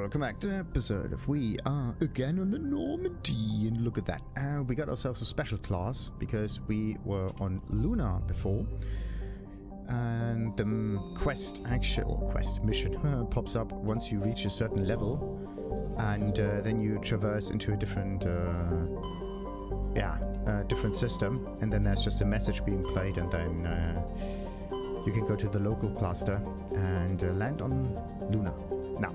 Welcome back to the episode of We Are Again on the Normandy, and look at that. We got ourselves a special class because we were on Luna before, and the quest mission pops up once you reach a certain level, and then you traverse into a different different system, and then there's just a message being played, and then you can go to the local cluster and land on Luna. Now,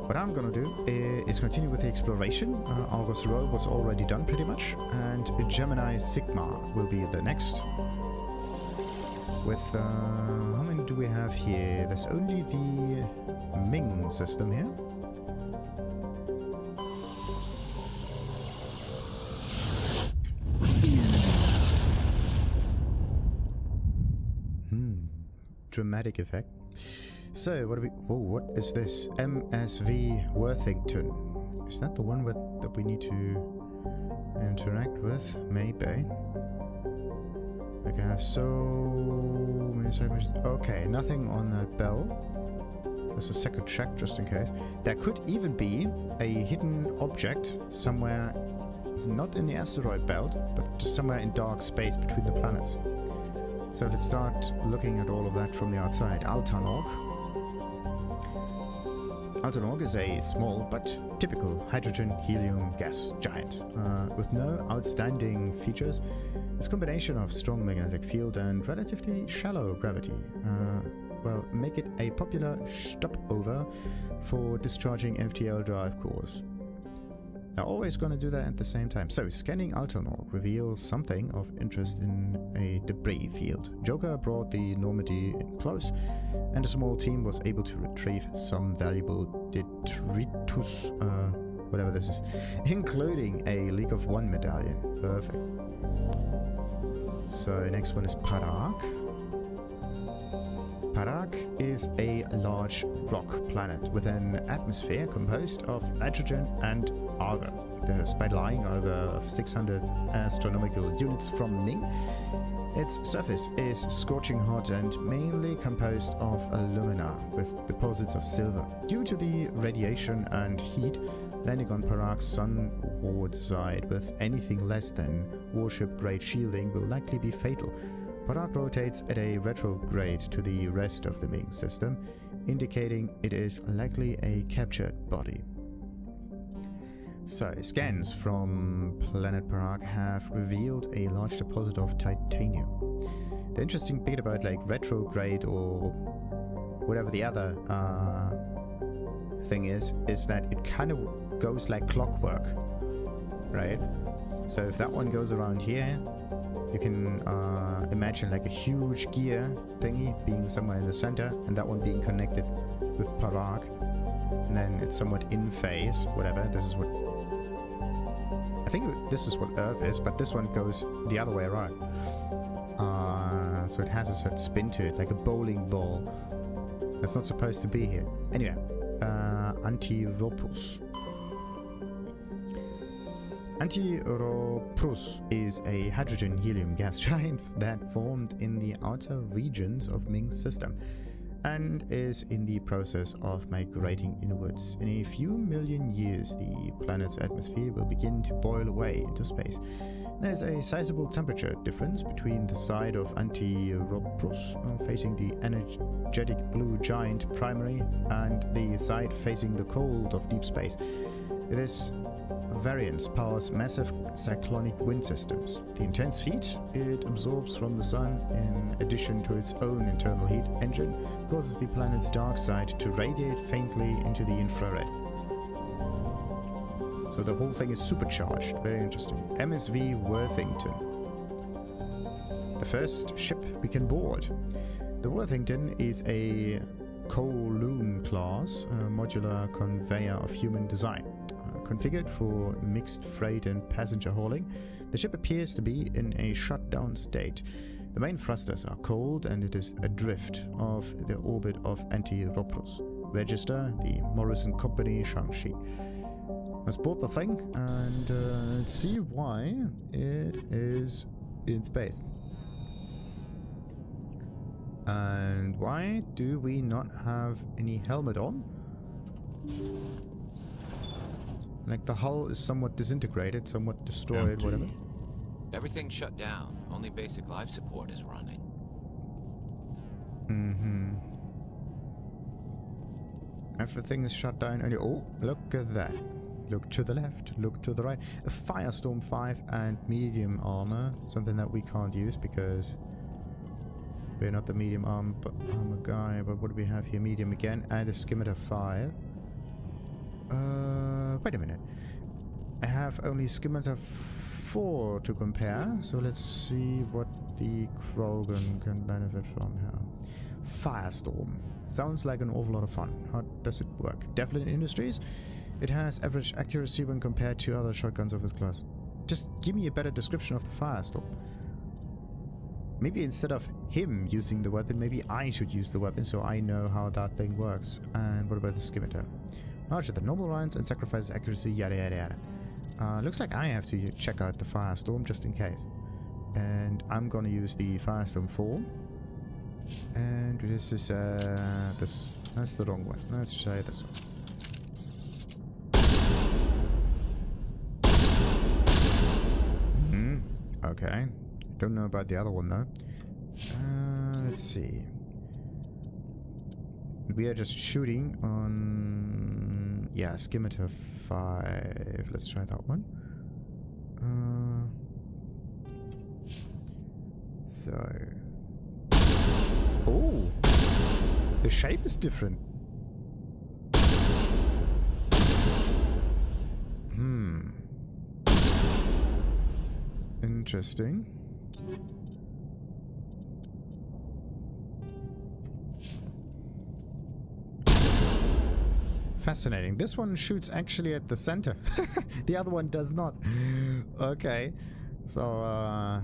what I'm gonna do is continue with the exploration. Argus Row was already done pretty much, and Gemini Sigma will be the next. With, how many do we have here? There's only the Ming system here. Dramatic effect. So, what do we... Oh, what is this? MSV Worthington. Is that the one that we need to interact with? Maybe. Okay, I have so many side missions. Okay, nothing on that bell. There's a second check just in case. There could even be a hidden object somewhere, not in the asteroid belt, but just somewhere in dark space between the planets. So let's start looking at all of that from the outside. Altanorg. Altanorg is a small but typical hydrogen-helium gas giant with no outstanding features. Its combination of strong magnetic field and relatively shallow gravity make it a popular stopover for discharging FTL drive cores. They're always going to do that at the same time. So, scanning Altanorg reveals something of interest in a debris field. Joker brought the Normandy in close, and a small team was able to retrieve some valuable detritus, whatever this is, including a League of One medallion. Perfect. So, next one is Parak. Parak is a large rock planet with an atmosphere composed of nitrogen and argon. Despite lying over 600 astronomical units from Ming, its surface is scorching hot and mainly composed of alumina with deposits of silver. Due to the radiation and heat, landing on Parak's sunward side with anything less than warship-grade shielding will likely be fatal. Parak rotates at a retrograde to the rest of the Ming system, indicating it is likely a captured body. So, scans from planet Parak have revealed a large deposit of titanium. The interesting bit about like retrograde or whatever the other thing is that it kind of goes like clockwork, right? So if that one goes around here, you can imagine like a huge gear thingy being somewhere in the center, and that one being connected with Parak, and then it's somewhat in phase, whatever. This is what I think this is what Earth is, but this one goes the other way around. So it has a certain spin to it, like a bowling ball. That's not supposed to be here. Anyway, Antiropus. Antiropus is a hydrogen-helium gas giant that formed in the outer regions of Ming's system and is in the process of migrating inwards. In a few million years, the planet's atmosphere will begin to boil away into space. There's a sizable temperature difference between the side of Antiropus facing the energetic blue giant primary and the side facing the cold of deep space. This variance powers massive cyclonic wind systems. The intense heat it absorbs from the sun, in addition to its own internal heat engine, causes the planet's dark side to radiate faintly into the infrared. So the whole thing is supercharged. Very interesting. MSV Worthington. The first ship we can board. The Worthington is a Kowloon class, modular conveyor of human design. Configured for mixed freight and passenger hauling, the ship appears to be in a shutdown state. The main thrusters are cold, and it is adrift off the orbit of Antiropus. Register the Morrison Company, Shang-Chi. Let's board the thing and see why it is in space. And why do we not have any helmet on? Like the hull is somewhat disintegrated, somewhat destroyed, Empty. whatever. Everything's shut down. Only basic life support is running. Mm-hmm. Everything is shut down. And oh, look at that. Look to the left, look to the right. A Firestorm 5 and medium armor. Something that we can't use because we're not the medium armor guy. But what do we have here? Medium again. And a Scimitar 5. Wait a minute. I have only Scimitar 4 to compare. So let's see what the Krogan can benefit from here. Firestorm. Sounds like an awful lot of fun. How does it work? Devlin Industries. It has average accuracy when compared to other shotguns of its class. Just give me a better description of the Firestorm. Maybe instead of him using the weapon, maybe I should use the weapon so I know how that thing works. And what about the Scimitar? Larger than normal rounds and sacrifices accuracy, yada yada yada. Looks like I have to check out the Firestorm just in case. And I'm gonna use the Firestorm 4. And this is this. That's the wrong one. Let's try this one. Okay. Don't know about the other one though. Let's see. We are just shooting on... yeah, Scimitar 5. Let's try that one. So... oh! The shape is different. Interesting. Fascinating. This one shoots actually at the center. The other one does not. Okay. So,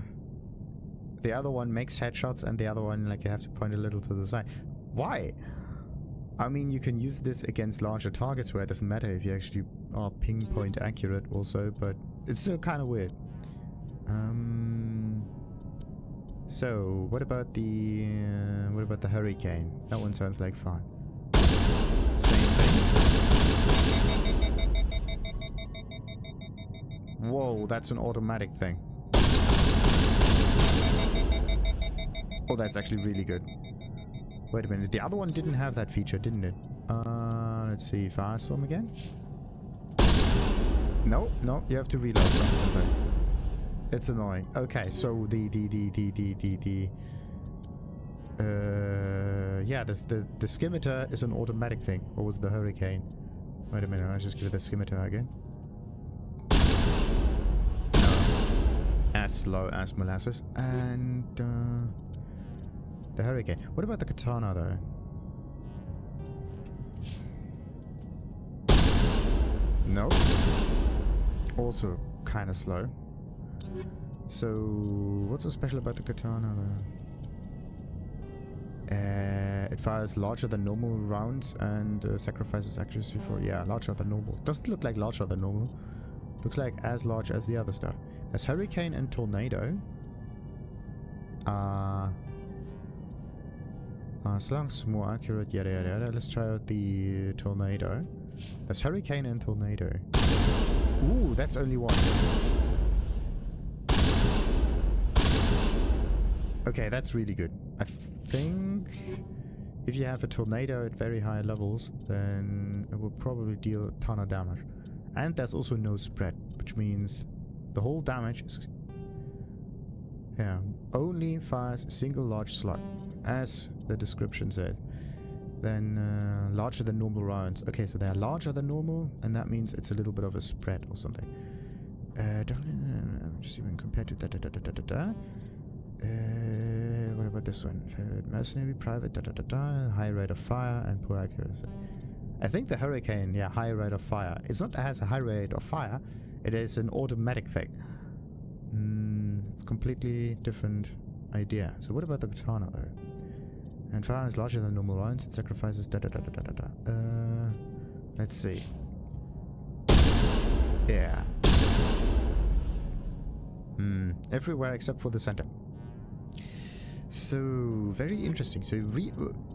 the other one makes headshots and the other one, like, you have to point a little to the side. Why? I mean, you can use this against larger targets where it doesn't matter if you actually are pinpoint accurate also, but it's still kind of weird. So, what about the Hurricane? That one sounds like fun. Same thing. Whoa, that's an automatic thing. Oh, that's actually really good. Wait a minute, the other one didn't have that feature, didn't it? Let's see, Firestorm again? No, you have to reload constantly. It's annoying. Okay, so yeah, the Scimitar is an automatic thing. Or was the Hurricane? Wait a minute, let's just give it the Scimitar again. As slow as molasses. And the Hurricane. What about the Katana though? No. Also kind of slow. So, what's so special about the Katana though? It fires larger than normal rounds and sacrifices accuracy for... yeah, larger than normal. Doesn't look like larger than normal. Looks like as large as the other stuff. There's Hurricane and Tornado. Slunks more accurate, yada yada yada. Let's try out the Tornado. There's Hurricane and Tornado. Ooh, that's only one. Okay, that's really good. I think if you have a Tornado at very high levels, then it will probably deal a ton of damage. And there's also no spread, which means the whole damage is... yeah, only fires a single large slug, as the description says. Then larger than normal rounds. Okay, so they are larger than normal, and that means it's a little bit of a spread or something. Just even compared to what about this one? Mercenary, private, high rate of fire, and poor accuracy. I think the Hurricane, yeah, high rate of fire. It's not has a high rate of fire, it is an automatic thing. It's a completely different idea. So what about the Katana though? And fire is larger than normal rounds, it sacrifices let's see. Yeah. Everywhere except for the center. So, very interesting. So,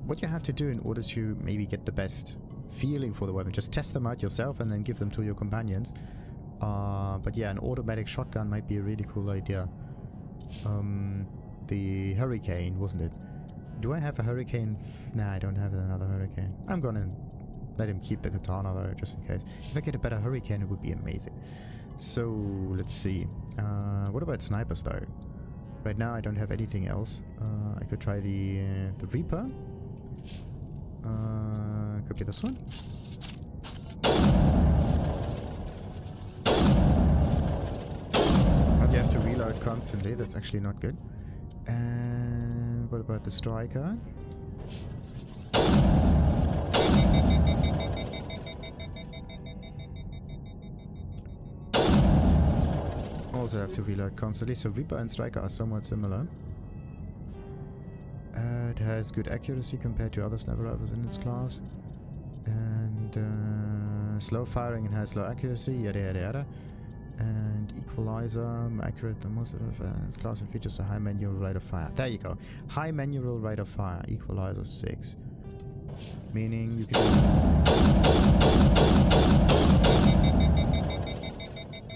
what you have to do in order to maybe get the best feeling for the weapon. Just test them out yourself and then give them to your companions. But yeah, an automatic shotgun might be a really cool idea. The Hurricane, wasn't it? Do I have a Hurricane? Nah, I don't have another Hurricane. I'm gonna let him keep the katana though, just in case. If I get a better Hurricane, it would be amazing. So, let's see. What about snipers though? Right now I don't have anything else. I could try the Reaper. Could be this one. You have to reload constantly, that's actually not good. And what about the Striker? Also have to reload constantly, so Reaper and Striker are somewhat similar. It has good accuracy compared to other sniper rifles in its class. And slow firing and has low accuracy, yada yada yada. And equalizer, more accurate than most of its class and features a high manual rate of fire. There you go. High manual rate of fire. Equalizer 6. Meaning you can...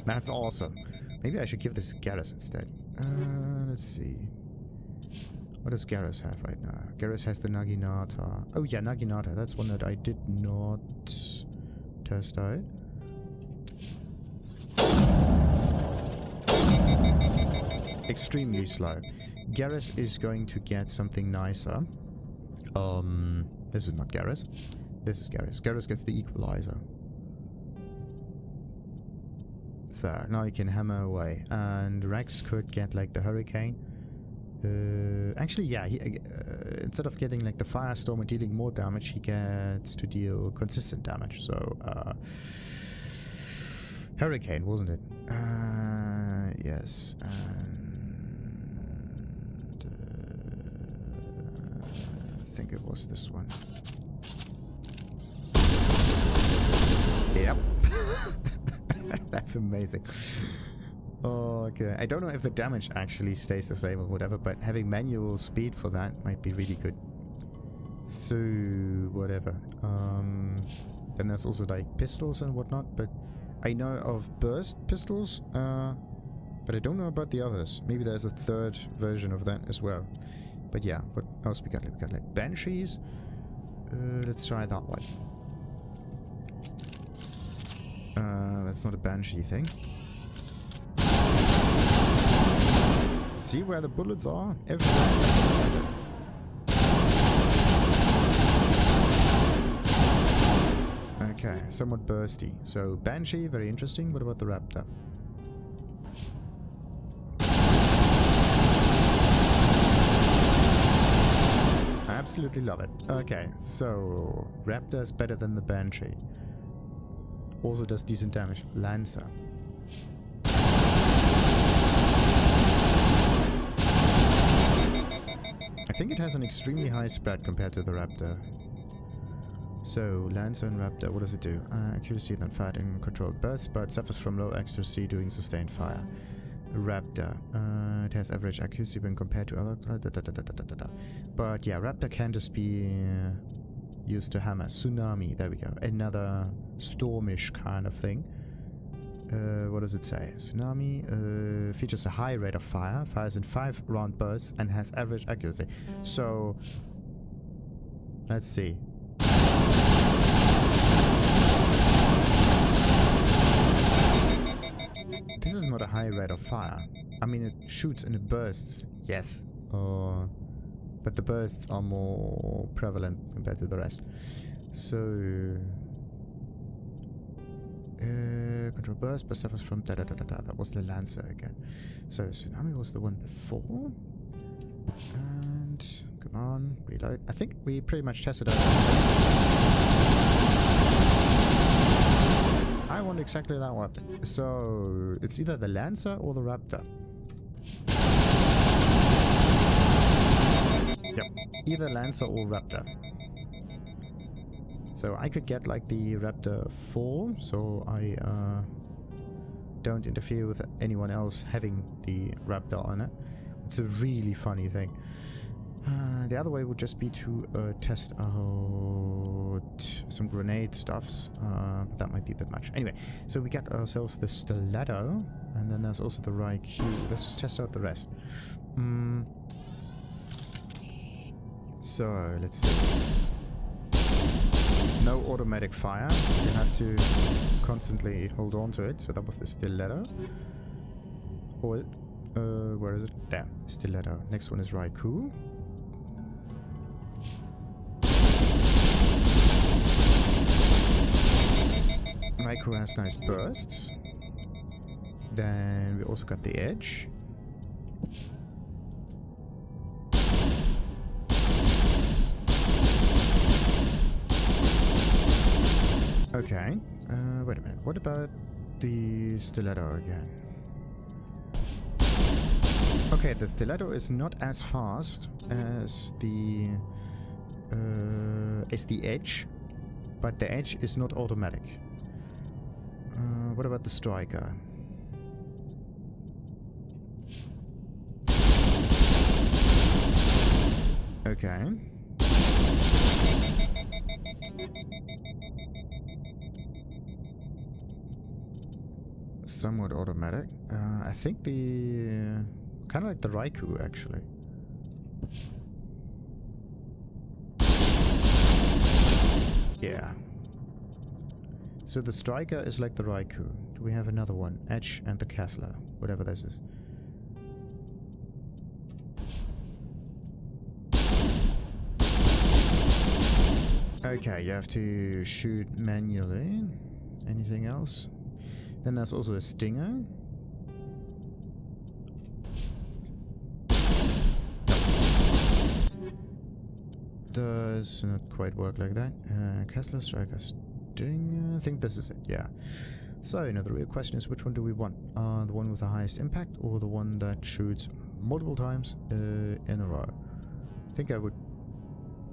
That's awesome. Maybe I should give this to Garrus instead. Let's see. What does Garrus have right now? Garrus has the Naginata. Oh yeah, Naginata. That's one that I did not test out. Extremely slow. Garrus is going to get something nicer. This is not Garrus. This is Garrus. Garrus gets the equalizer. So now he can hammer away, and Wrex could get like the Hurricane. Actually, yeah. He, instead of getting like the Firestorm and dealing more damage, he gets to deal consistent damage. So Hurricane, wasn't it? Yes. And I think it was this one. Yep. That's amazing. Oh, okay. I don't know if the damage actually stays the same or whatever, but having manual speed for that might be really good. So, whatever. Then there's also like pistols and whatnot, but I know of burst pistols, but I don't know about the others. Maybe there's a third version of that as well. But yeah, what else we got? We got like Banshees. Let's try that one. That's not a Banshee thing. See where the bullets are? Everywhere except for the center. Okay, somewhat bursty. So Banshee, very interesting. What about the Raptor? I absolutely love it. Okay, so Raptor is better than the Banshee. Also does decent damage. Lancer. I think it has an extremely high spread compared to the Raptor. So, Lancer and Raptor, what does it do? Accuracy then fired in controlled bursts, but suffers from low accuracy doing sustained fire. Raptor. It has average accuracy when compared to other... But yeah, Raptor can just be used to hammer. Tsunami, there we go. Another stormish kind of thing. What does it say? Tsunami features a high rate of fire, fires in 5 round bursts, and has average accuracy. So, let's see. This is not a high rate of fire. I mean, it shoots and it bursts, yes. But the bursts are more prevalent compared to the rest. So... control burst, but suffers from That was the Lancer again. So Tsunami was the one before. And come on, reload. I think we pretty much tested out. I want exactly that weapon. So it's either the Lancer or the Raptor. Yep, either Lancer or Raptor. So I could get like the Raptor 4, so I don't interfere with anyone else having the Raptor on it. It's a really funny thing. The other way would just be to test out some grenade stuffs, but that might be a bit much. Anyway, so we got ourselves the stiletto, and then there's also the Raikou. Let's just test out the rest. So, let's see. No automatic fire. You have to constantly hold on to it. So that was the stiletto. Or, where is it? There, stiletto. Next one is Raikou. Raikou has nice bursts. Then we also got the edge. Okay, wait a minute. What about the stiletto again? Okay, the stiletto is not as fast as the edge, but the edge is not automatic. What about the striker? Okay. Somewhat automatic. I think the... kind of like the Raikou, actually. Yeah. So the striker is like the Raikou. Do we have another one? Edge and the Kessler. Whatever this is. Okay, you have to shoot manually. Anything else? Then there's also a stinger. Does not quite work like that. Kessler, striker, stinger. I think this is it, yeah. So, the real question is, which one do we want? The one with the highest impact or the one that shoots multiple times in a row? I think I would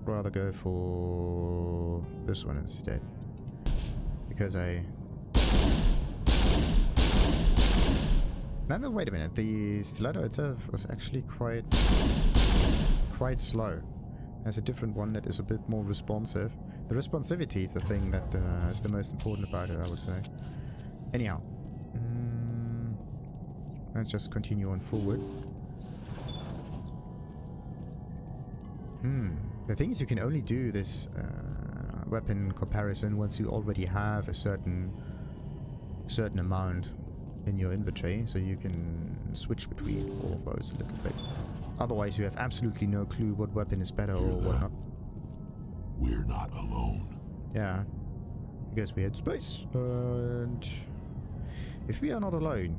rather go for this one instead. Because I... No, wait a minute. The stiletto itself was actually quite slow. There's a different one that is a bit more responsive. The responsivity is the thing that is the most important about it, I would say. Anyhow. Let's just continue on forward. The thing is, you can only do this weapon comparison once you already have a certain amount in your inventory, so you can switch between all of those a little bit. Otherwise, you have absolutely no clue what weapon is better or what not. We're not alone. Yeah, because we had space, and if we are not alone,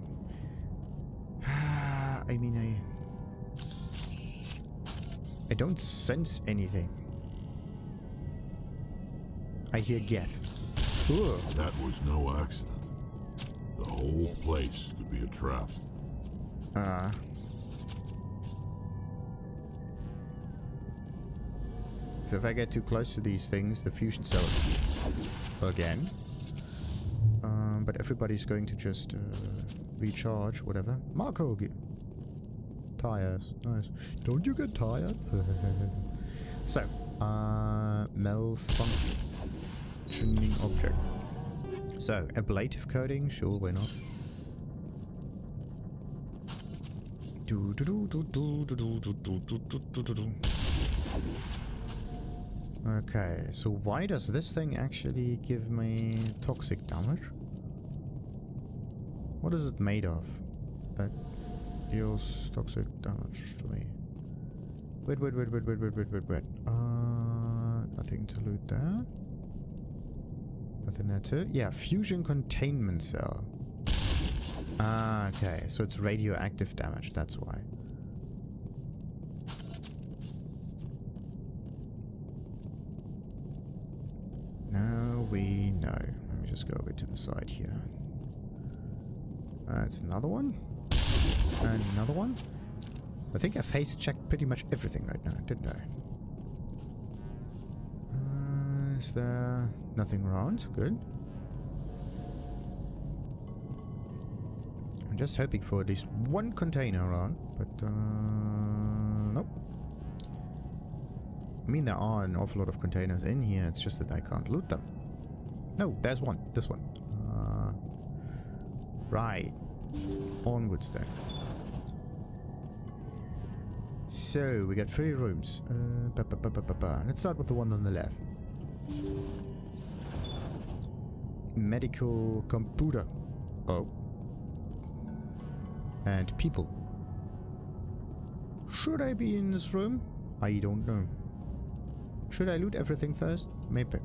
I mean, I don't sense anything. I hear Geth. Ugh. That was no accident. The whole place could be a trap. So if I get too close to these things, the fusion cell again. But everybody's going to just recharge, whatever. Marco, tires, nice. Don't you get tired? So, malfunctioning object. So, ablative coating, sure, why not? Okay, so why does this thing actually give me toxic damage? What is it made of? That deals toxic damage to me. Wait. Nothing to loot there. Nothing there too. Yeah, fusion containment cell. Ah, okay, so it's radioactive damage, that's why. Now we know. Let me just go a bit to the side here. It's another one. And another one. I think I face checked pretty much everything right now, didn't I? Is there nothing around? Good. I'm just hoping for at least one container around, but nope. I mean, there are an awful lot of containers in here, it's just that I can't loot them. No, there's one. This one. Right. Onwards then. So, we got 3 rooms. Let's start with the one on the left. Medical computer. Oh. And people. Should I be in this room? I don't know. Should I loot everything first? Maybe.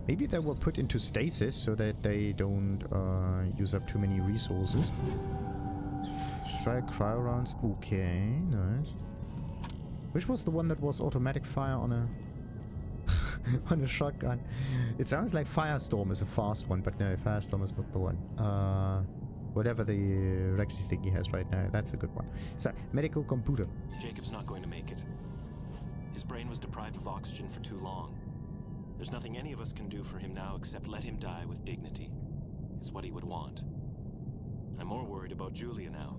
Maybe they were put into stasis so that they don't use up too many resources. Strike cryo rounds. Okay, nice. Which was the one that was automatic fire on a on a shotgun? It sounds like Firestorm is a fast one, but no, Firestorm is not the one. Whatever the Rexy thing he has right now, that's the good one. So, medical computer. Jacob's not going to make it. His brain was deprived of oxygen for too long. There's nothing any of us can do for him now except let him die with dignity. It's what he would want. I'm more worried about Julia now.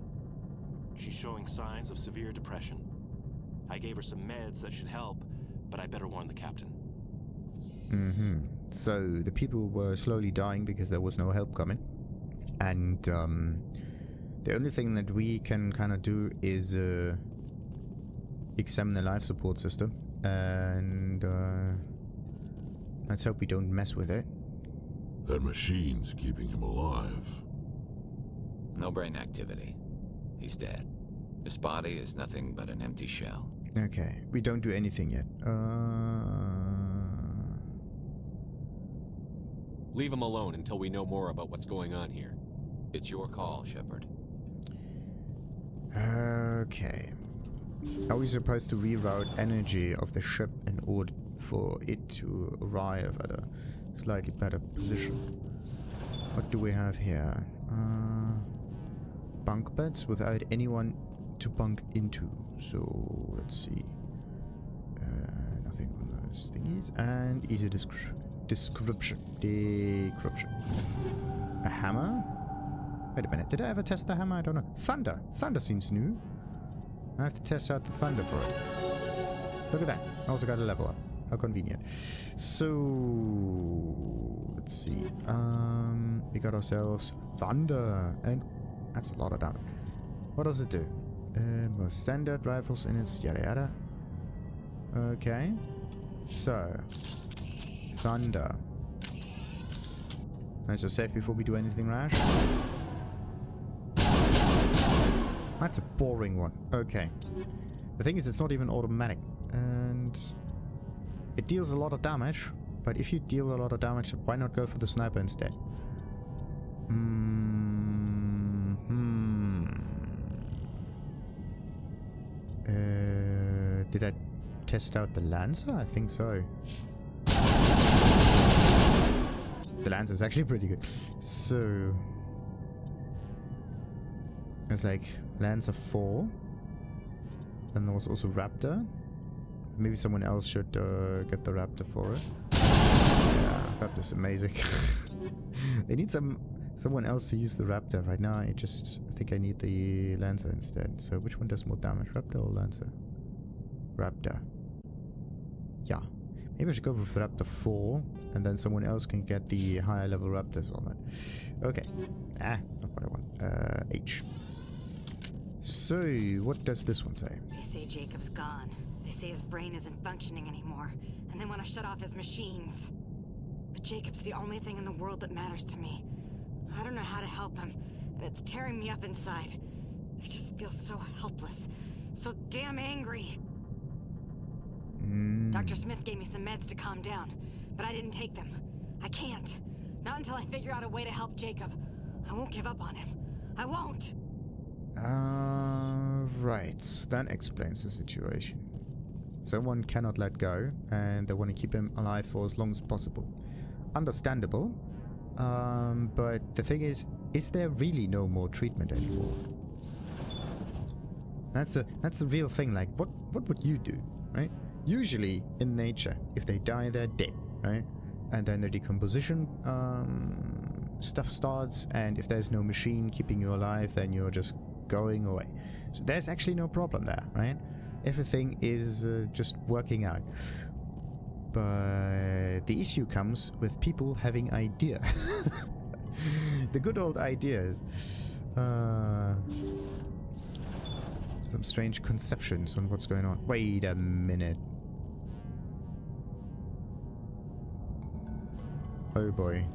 She's showing signs of severe depression. I gave her some meds that should help, but I better warn the captain. So the people were slowly dying because there was no help coming. And the only thing that we can kind of do is examine the life support system. And let's hope we don't mess with it. That machine's keeping him alive. No brain activity. He's dead. His body is nothing but an empty shell. Okay, we don't do anything yet. Leave him alone until we know more about what's going on here. It's your call, Shepard. Okay. Are we supposed to reroute energy of the ship in order for it to arrive at a slightly better position? What do we have here? Bunk beds without anyone to bunk into. So let's see. Nothing on those thingies. And easy decryption. A hammer? Wait a minute. Did I ever test the hammer? I don't know. Thunder. Thunder seems new. I have to test out the thunder for it. Look at that. I also got a level up. How convenient. So let's see. We got ourselves thunder, and that's a lot of damage. What does it do? More standard rifles in its yada yada. Okay. So thunder. Let's just save before we do anything rash. That's a boring one. Okay. The thing is, it's not even automatic. And it deals a lot of damage. But if you deal a lot of damage, why not go for the sniper instead? Did I test out the Lancer? I think so. The Lancer is actually pretty good. So it's like Lancer 4. Then there was also Raptor. Maybe someone else should get the Raptor for it. Yeah, Raptor's amazing. They need someone else to use the Raptor. Right now I think I need the Lancer instead. So which one does more damage? Raptor or Lancer? Raptor. Yeah. Maybe I should go with Raptor 4, and then someone else can get the higher level Raptors on it. Okay. Not what I want. H. So, what does this one say? They say Jacob's gone. They say his brain isn't functioning anymore, and they want to shut off his machines. But Jacob's the only thing in the world that matters to me. I don't know how to help him, and it's tearing me up inside. I just feel so helpless, so damn angry. Dr. Smith gave me some meds to calm down, but I didn't take them. I can't. Not until I figure out a way to help Jacob. I won't give up on him. I won't. Right. That explains the situation. Someone cannot let go, and they want to keep him alive for as long as possible. Understandable. But the thing is there really no more treatment anymore? That's the real thing. Like, what would you do, right? Usually, in nature, if they die, they're dead, right? And then the decomposition stuff starts, and if there's no machine keeping you alive, then you're just going away. So there's actually no problem there, right? everything is just working out. But the issue comes with people having ideas. The good old ideas. Some strange conceptions on what's going on. Wait a minute. Oh boy.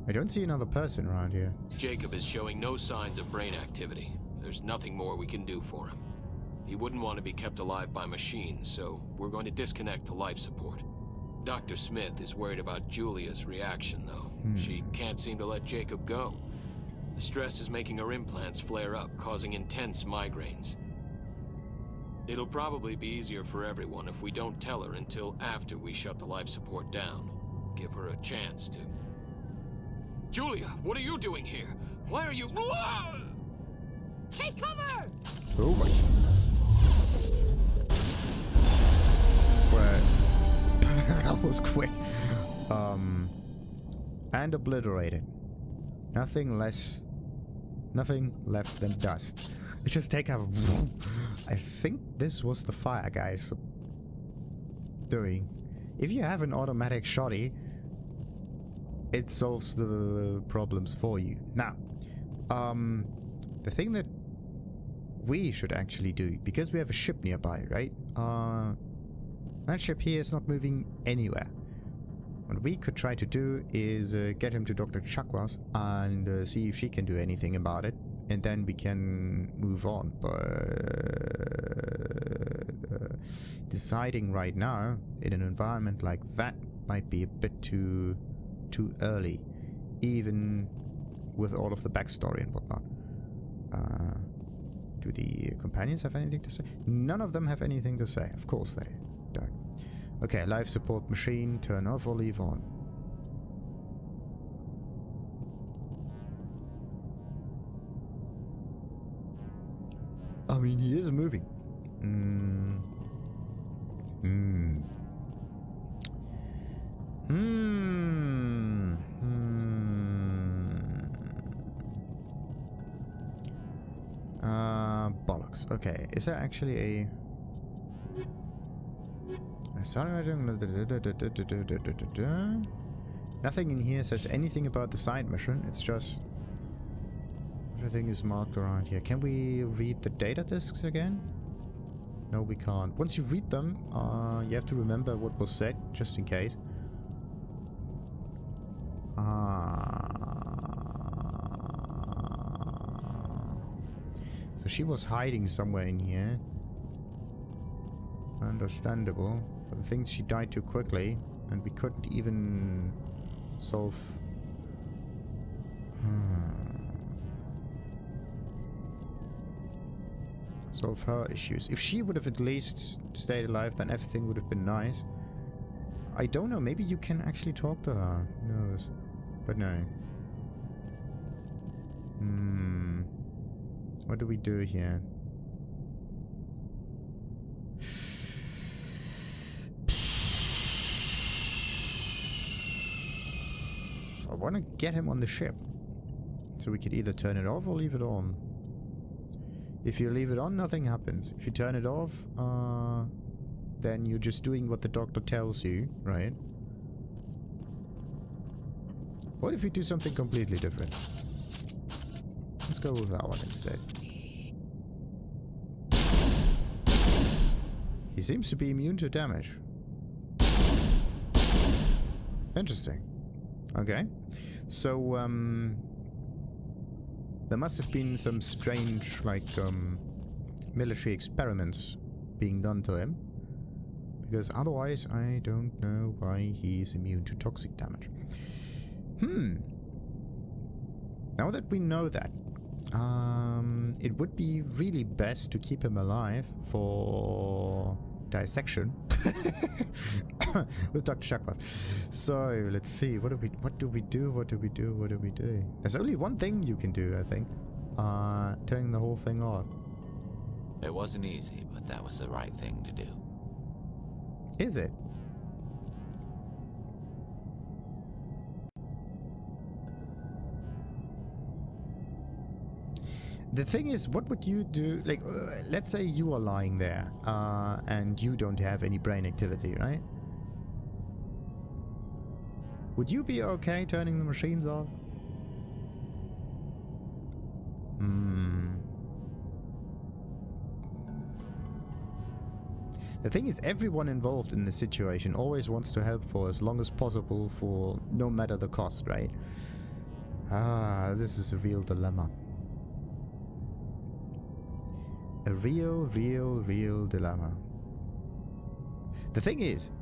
I don't see another person around here. Jacob is showing no signs of brain activity. There's nothing more we can do for him. He wouldn't want to be kept alive by machines, so we're going to disconnect the life support. Dr. Smith is worried about Julia's reaction, though. She can't seem to let Jacob go. The stress is making her implants flare up, causing intense migraines. It'll probably be easier for everyone if we don't tell her until after we shut the life support down. Give her a chance to... Julia, what are you doing here? Why are you... Take cover! Oh my... Well, that was quick. And obliterated. Nothing left than dust. Let's just take a... I think this was the fire guys doing. If you have an automatic shotty, it solves the problems for you. Now, the thing that we should actually do, because we have a ship nearby, right? That ship here is not moving anywhere. What we could try to do is get him to Dr. Chakwas and see if she can do anything about it, and then we can move on. But deciding right now in an environment like that might be a bit too early, even with all of the backstory and whatnot. Do the companions have anything to say? None of them have anything to say. Of course they don't. Okay, life support machine, turn off or leave on. I mean, he is moving. Bollocks. Okay, is there actually a... Nothing in here says anything about the side mission. It's just... everything is marked around here. Can we read the data discs again? No, we can't. Once you read them, you have to remember what was said, just in case. So she was hiding somewhere in here. Understandable. But the thing, she died too quickly, and we couldn't even solve... solve her issues. If she would have at least stayed alive, then everything would have been nice. I don't know, maybe you can actually talk to her. Who knows? But no. What do we do here? I want to get him on the ship. So we could either turn it off or leave it on. If you leave it on, nothing happens. If you turn it off, then you're just doing what the doctor tells you, right? What if we do something completely different? Let's go with that one instead. He seems to be immune to damage. Interesting. Okay. So, there must have been some strange, like, military experiments being done to him. Because otherwise, I don't know why he's immune to toxic damage. Now that we know that, it would be really best to keep him alive for dissection with Dr. Chakwas. So let's see, what do we do? There's only one thing you can do, I think. Turning the whole thing off. It wasn't easy, but that was the right thing to do. Is it? The thing is, what would you do? Like, let's say you are lying there, and you don't have any brain activity, right? Would you be okay turning the machines off? The thing is, everyone involved in the situation always wants to help for as long as possible, for no matter the cost, right? This is a real dilemma. A real dilemma. The thing is,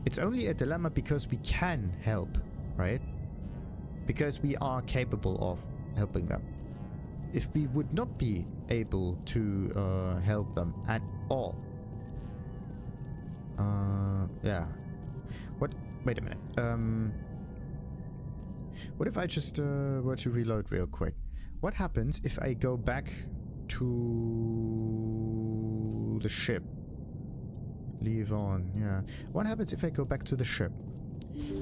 it's only a dilemma because we can help, right? Because we are capable of helping them. If we would not be able to help them at all, yeah. What? Wait a minute. What if I just were to reload real quick? What happens if I go back to the ship? Leave on, yeah. What happens if I go back to the ship?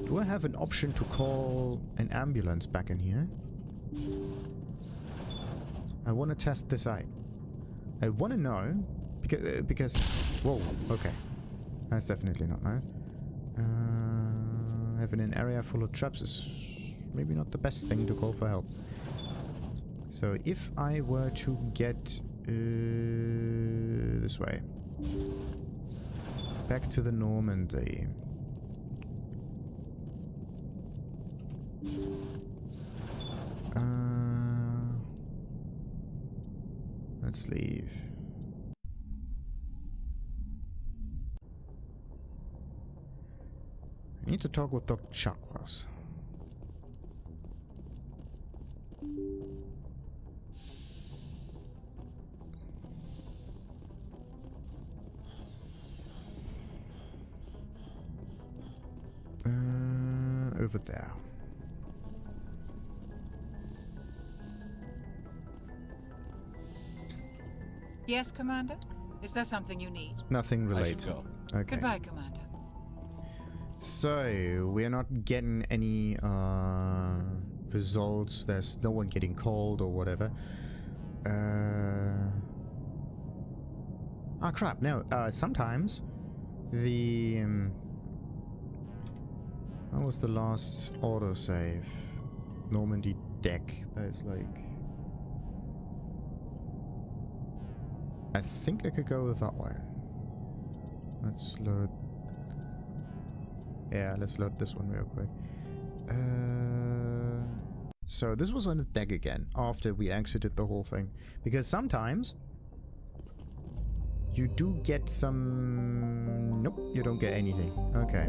Do I have an option to call an ambulance back in here? I want to test this out. I want to know because whoa, okay. That's definitely not nice. Having an area full of traps is maybe not the best thing to call for help. So if I were to get this way, back to the Normandy. Let's leave. I need to talk with Dr. Chakwas. Over there. Yes, Commander? Is there something you need? Nothing related. Okay. Goodbye, Commander. So, we're not getting any results. There's no one getting called or whatever. Oh crap, no. Sometimes the... what was the last autosave? Normandy deck. That's like... I think I could go with that one. Let's load... Yeah, let's load this one real quick. So this was on the deck again, after we exited the whole thing. Because sometimes... you do get some... Nope, you don't get anything. Okay.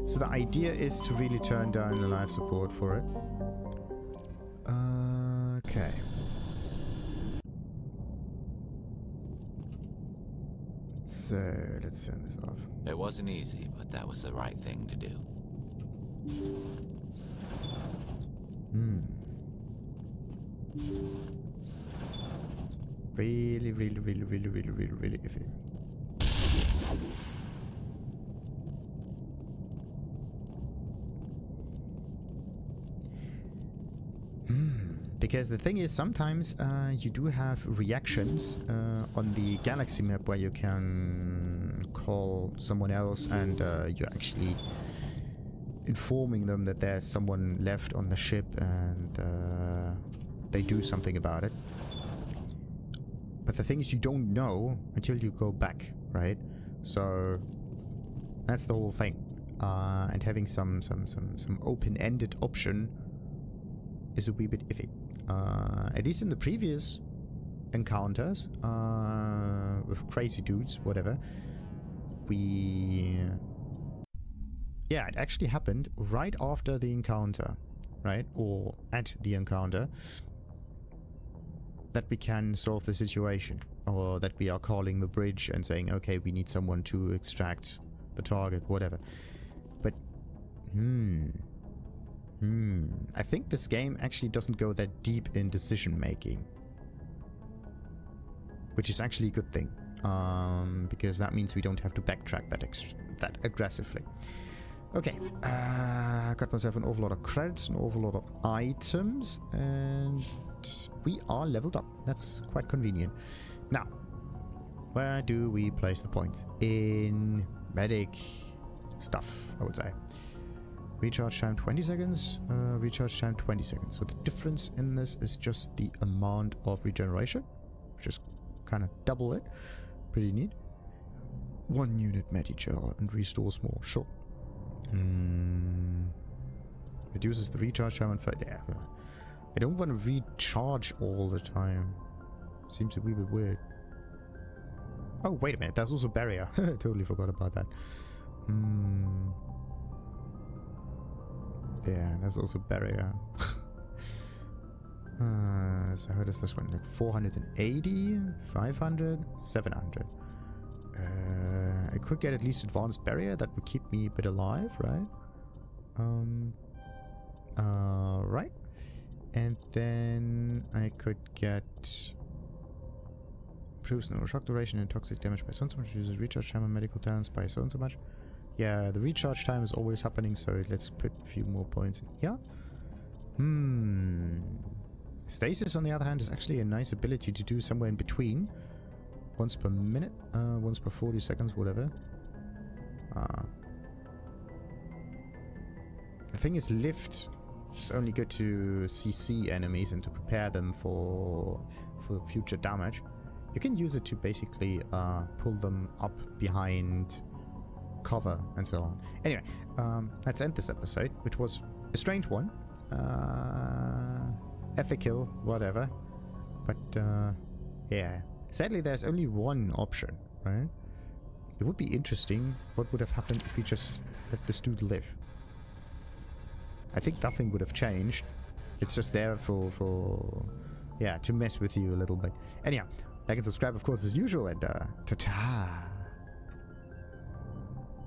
So the idea is to really turn down the life support for it. Okay. So, let's turn this off. It wasn't easy, but that was the right thing to do. Really iffy. Because the thing is, sometimes you do have reactions on the galaxy map where you can call someone else and you're actually informing them that there's someone left on the ship and they do something about it. But the thing is, you don't know until you go back, right? So that's the whole thing. And having some open-ended option is a wee bit iffy. At least in the previous encounters with crazy dudes, whatever, yeah, it actually happened right after the encounter, right? Or at the encounter, that we can solve the situation, or that we are calling the bridge and saying, okay, we need someone to extract the target, whatever. But I think this game actually doesn't go that deep in decision making, which is actually a good thing, because that means we don't have to backtrack that aggressively. Okay, got myself an awful lot of credits, an awful lot of items, and but we are leveled up. That's quite convenient. Now, where do we place the points? In medic stuff, I would say. Recharge time 20 seconds, recharge time 20 seconds. So the difference in this is just the amount of regeneration, which is kind of double it. Pretty neat. 1 unit Medigel and restores more. Sure. Reduces the recharge time on yeah. I don't want to recharge all the time. Seems a wee bit weird. Oh, wait a minute. There's also barrier. Totally forgot about that. Yeah, there's also barrier. So how does this one look? 480, 500, 700. I could get at least advanced barrier. That would keep me a bit alive, right? Right. And then I could get improves no shock duration and toxic damage by so and so much. Uses recharge time and medical talents by so and so much. Yeah, the recharge time is always happening, so let's put a few more points in here. Stasis, on the other hand, is actually a nice ability to do somewhere in between. Once per minute, once per 40 seconds, whatever. The thing is, lift is only good to CC enemies and to prepare them for future damage. You can use it to basically pull them up behind cover and so on. Anyway, let's end this episode, which was a strange one. Ethical, whatever. But, yeah. Sadly, there's only one option, right? It would be interesting what would have happened if we just let this dude live. I think nothing would have changed. It's just there for yeah, to mess with you a little bit. Anyhow, like and subscribe, of course, as usual, and ta-ta!